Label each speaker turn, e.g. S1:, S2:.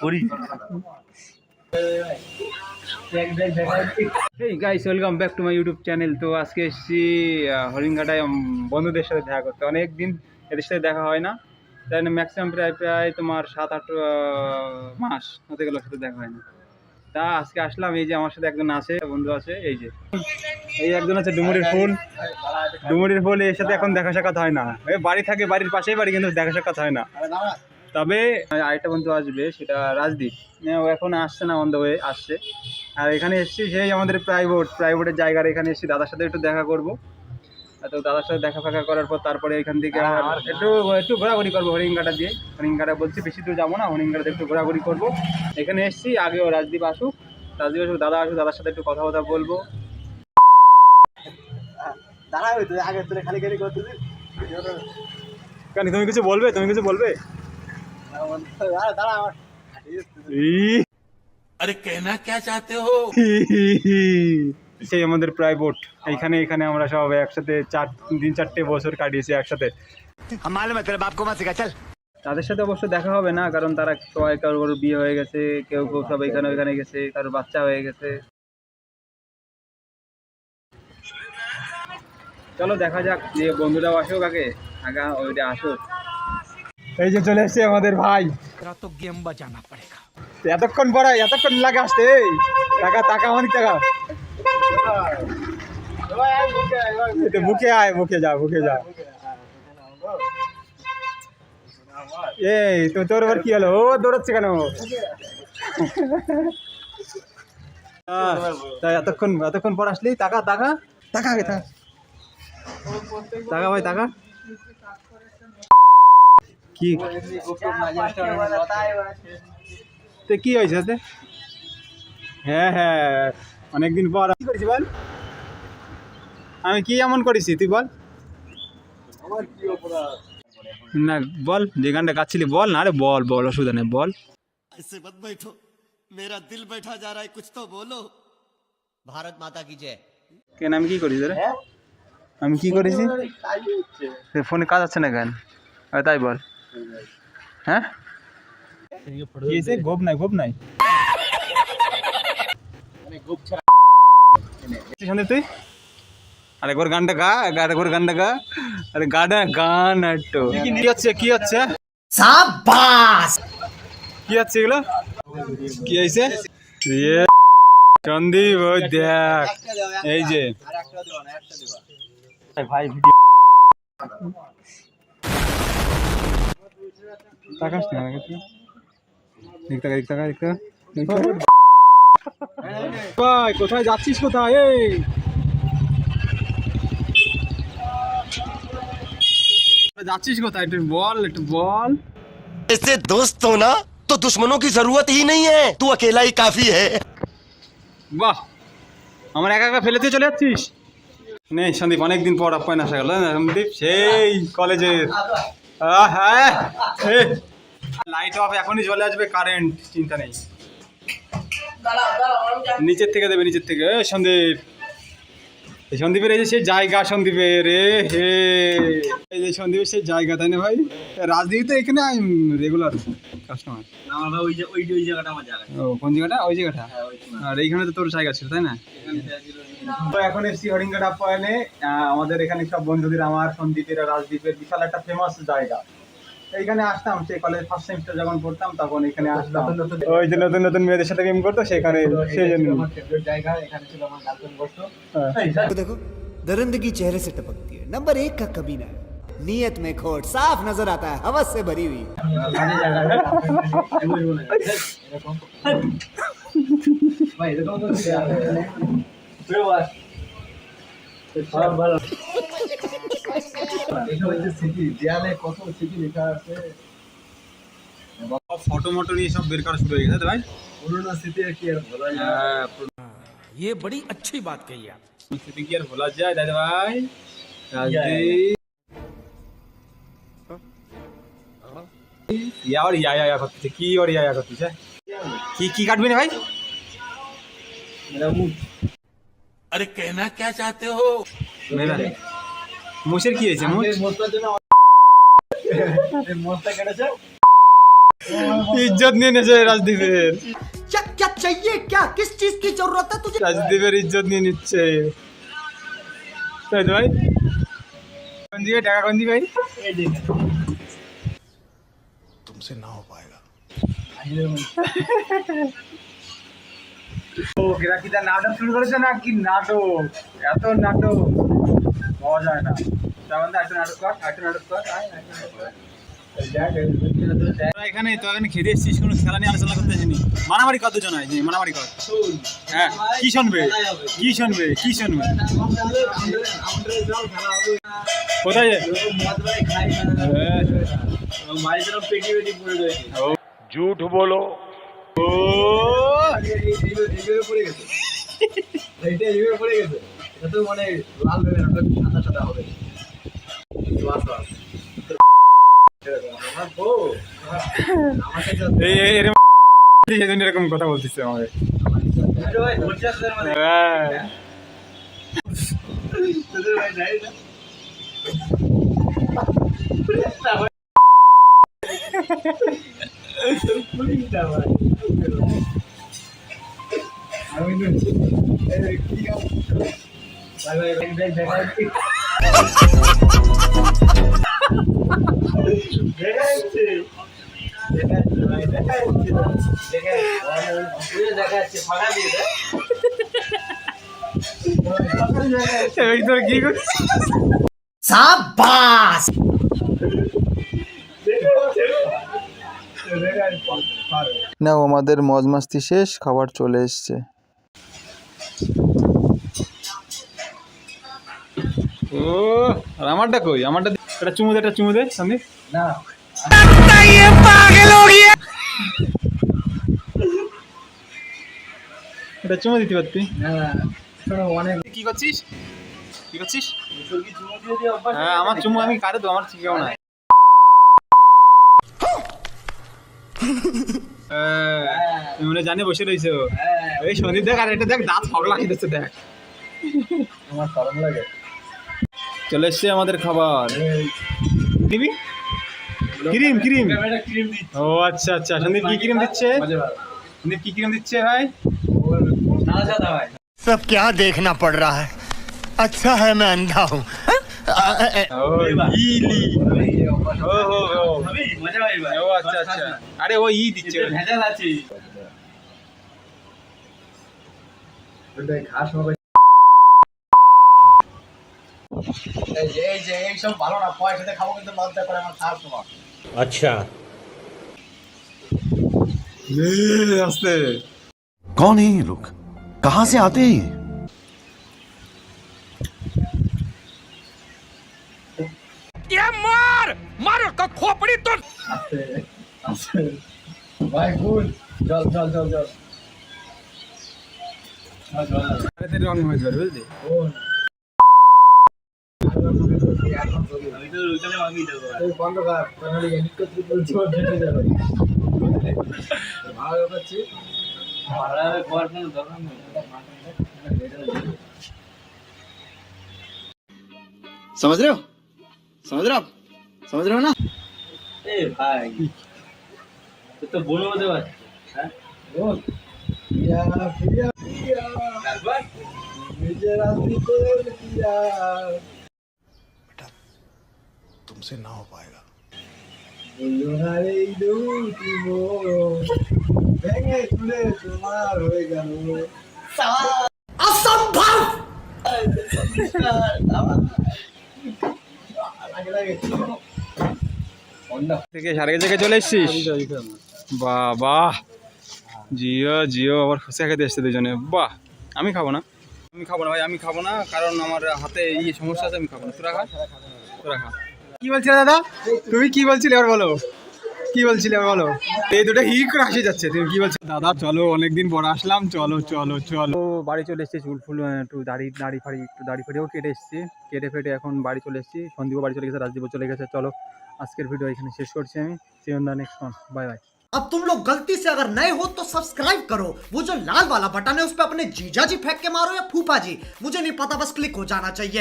S1: Hey guys, welcome back to my YouTube channel. তো আজকে এসেছি হরিণঘাটায় বন্ধুদের সাথে দেখা করতে। অনেক দিন এদের সাথে দেখা হয় না, তাই না? ম্যাক্সিমাম প্রায় তোমার 7-8 মাস হতে গেল সাথে দেখা হয় না। তা আজকে আসলাম, এই যে আমার সাথে একজন আছে, বন্ধু আছে, এই একজন আছে ডুমুরির ফুল। এর সাথে এখন দেখা সাক্ষাৎ হয় না, বাড়ি থাকে, বাড়ির পাশেই বাড়ি, কিন্তু দেখা সাক্ষাৎ হয় না। তবে আরেকটা বন্ধু আসবে, সেটা রাজদীপ। ও এখন আসছে না, অন দ্য ওয়ে আসছে। আর এখানে এসেছি সেই আমাদের প্রাইভেটের জায়গার এখানে এসেছি, দাদার সাথে একটু দেখা করবো। তো দাদার সাথে দেখা ফাঁকা করার পর তারপরে এখান থেকে একটু ঘোরাঘুরি করবো হরিণঘাটা দিয়ে। হরিণঘাটা বলছি বেশি দূর যাবো না, হরিণঘাটাতে একটু ঘোরাঘুরি করবো। এখানে এসেছি, আগেও রাজদীপ আসুক, দাদা আসুক, দাদার সাথে একটু কথা বলবো। কেন, তুমি কিছু বলবে?
S2: अरे कहना क्या चाहते हो?
S1: সেই আমাদের প্রাইভেট এখানে আমরা সব একসাথে 3-4 বছর কাটিয়েছি একসাথে। তাদের সাথে অবশ্য দেখা হবে না, কারণ তারা সবাই কারোর বিয়ে হয়ে গেছে, কেউ সব এখানে গেছে, কারোর বাচ্চা হয়ে গেছে। চলো দেখা যাক, যে বন্ধুরাও আসুক, আগে ওইটা আসুক। এই যে চলে এসছে আমাদের ভাই।
S2: तो गेम बजाना पड़ेगा।
S1: এতক্ষণ লাগে আসতে। টাকা অনেক টাকা। বুকে যা। এই তো তোর আবার কি হলো? ও দৌড়াচ্ছে কেন? এতক্ষণ পর আসলি। টাকা আগে টাকা ভাই, টাকা কি কি হয়েছে? হ্যাঁ, অনেকদিন পর। কি করেছি বল? আমি কি এমন করেছি তুই বল না, বল যে গানটা গাচ্ছিলি বল না। আরে বল, অসুবিধা নেই, বল।
S3: ऐसे मत बैठो, मेरा दिल बैठा जा रहा है, कुछ तो बोलो। भारत माता की जय।
S1: কেন আমি কি করেছি রে? আমি কি করেছি? ফোনে কাজ আছে না কেন? তাই বল। হ্যাঁ, গোপ নাই তুই আরেকবার গানটা গা। আরে গান একটু কি হচ্ছে এগুলো? কি হয়েছে? সন্দীপ, ওই দেখ, এই যে ভাই ভিডিও তাকাস না, ভাই কোথায় যাচ্ছিস? কোথায় যাচ্ছিস? কোথায় একটু বল।
S3: ऐसे दोस्त हो ना तो दुश्मनों की जरूरत ही नहीं है, तू अकेला ही काफी है।
S1: বাহ, আমার একা ফেলে দিয়ে চলে যাচ্ছিস? নেই সন্দীপ, অনেকদিন পর আপ্যায়ন আসা গেল। সন্দীপ সেই কলেজের। হ্যাঁ, লাইট অফ, এখনই চলে আসবে কারেন্ট, চিন্তা নেই। নিচের থেকে দেবে। সন্দীপের এই যে সেই জায়গা, সন্দীপের এই যে সন্দীপের সেই জায়গা, তাই না ভাই? রাজদীপ তো এখানে রেগুলার কাস্টমার। ওই জায়গাটা আমার জায়গা। ও কোন জায়গাটা? ওই জায়গাটা। আর এইখানে তো তোর জায়গা ছিল, তাই না? তো এখন এসছি হরিণঘাটা আপ্যায়নে। আমাদের এখানে সব বন্ধুদের, আমার সন্দীপের আর রাজদীপের বিশাল একটা ফেমাস জায়গা। এইখানে আসতাম, সেই কলেজ ফার্স্ট সেমিস্টার যখন পড়তাম তখন এখানে আসতাম। ওই যে নতুন মেয়েদের সাথে গেম করতো, সেখানে সেই জন্য জায়গা। এখানে ছিল আমার গার্লফ্রেন্ড বসতো।
S4: देखो दरिंदगी चेहरे से टपकती है, नंबर 1 का कमीना है, नीयत में खोट साफ नजर आता है, हवस से भरी हुई।
S1: ফটো নিয়ে সব বের করা শুরু হয়ে গেছে ভাই। পুরোনো স্মৃতি কি আর ভোলা যায়?
S2: ये बड़ी अच्छी बात कही आप।
S1: স্মৃতি কি আর ভোলা যায় দাদা ভাই? ইয়া করতেছে কি কাটবি না ভাই?
S2: अरे कहना क्या चाहते हो?
S1: মেরা মুশের কি হয়েছে? ইজ্জত নিয়ে নিয়েছে রাজদীপের,
S4: क्या क्या चाहिए, क्या किस चीज की जरूरत है तुझे?
S1: রাজদীপের ইজ্জত নিয়ে নিচ্ছে, তাই তো ভাই? কোন দিকে টাকা, কোন দিকে ভাই?
S3: तुमसे ना हो पाएगा।
S1: ও কিরা নাটক শুরু করেছে না, কি নাটক, এত নাটক পাওয়া যায় না। তেমন একটা নাটক কর, একটা নাটক কর, এখানে তো এখানে খেতে এসেছিস, কোনো খেলা নিয়ে আলোচনা করতে আসিনি। মারামারি কত জন হয়, মারামারি কর। হ্যাঁ, কি শুনবে, কি শুনবে, কি শুনবে? কোথায়
S2: झूठ बोलो।
S1: ও এরকম কথা বলতেছে আমাকে। হ্যাঁ। তোর কি করছিস?
S4: शाबाश।
S5: না আমাদের মজ মাস্তি শেষ, খাবার চলে এসছে।
S1: ও আর আমারটা কই, আমারটা একটা চুমু দে, একটা চুমু দে সন্দীপ। না এটা চুমু দিতে পারতি। কি করছিস, কি করছিস? হ্যাঁ আমার চুমু আমি কারে দেবো, আমার কেউ না। তুমি মনে জানি বসে রয়েছো। এই সন্দীপ দেখ, আর এটা দেখ দাঁত ফগ লাগিয়ে দিচ্ছে, দেখ আমার শরম লাগে। চলে এসছে আমাদের খাবার, নিবি ক্রিম, ক্রিম। ও আচ্ছা আচ্ছা, সন্দীপ কি ক্রিম দিচ্ছে, সন্দীপ কি ক্রিম দিচ্ছে ভাই?
S3: सब क्या देखना पड़ रहा है, अच्छा है मैं अंधा हूँ।
S1: ও ইলি, ও হো হো, ও আচ্ছা আচ্ছা, আরে ও ই দিচ্ছে, ভেজাল আছে।
S2: अच्छा
S1: আস্তে
S6: कौन है ये लोग, कहां से आते हैं ये?
S2: ये मार मारो का खोपड़ी तो
S1: ভাই গুড, জল জল জল জল, আরে রং হয়ে যাবে বুঝলি। বন্ধ কর, এডিট করতে বলছি, ঢেকে যাবে ভালো করছি।
S4: समझ रहे हो, समझ रहे हो आप, समझ रहे हो ना?
S1: তো বোন হতে পারছে, হ্যাঁ বোন
S3: तुमसे ना हो पाएगा।
S4: असंभव।
S1: থেকে সারে জায়গায় চলে এসেছিস, বাবা জিও জিও আবার ফুচকা খেতে এসছে দুজনে। বাহ, আমি খাবো না, আমি খাবো না ভাই, আমি খাবো না, কারণ আমার হাতে এই সমস্যা আছে, আমি খাবো না। তোরা খা, তোরা খা। কি বলছিলে দাদা, তুমি কি বলছিলে এবার বলো, কি বলছিলে বলো? এই দুটো হিট করে আসে যাচ্ছে, তুমি কি বলছো? দাদা চলো, অনেকদিন পর আসলাম, চলো চলো চলো। বাড়ি চলে এসেছি, চুল ফুল একটু দাড়ি ফাড়ি, একটু দাড়ি ফাড়িও কেটে এসেছি, কেটে ফেটে এখন বাড়ি চলে এসেছি। সন্দীপও বাড়ি চলে গেছে, রাজদীপও চলে গেছে। চলো আজকের ভিডিও এখানে শেষ করছি আমি। See you in the next one, bye bye.
S4: अब तुम लोग गलती से अगर नए हो तो सब्सक्राइब करो, वो जो लाल वाला बटन है उस पर अपने जीजा जी फेंक के मारो या फूफा जी, मुझे नहीं पता, बस क्लिक हो जाना चाहिए।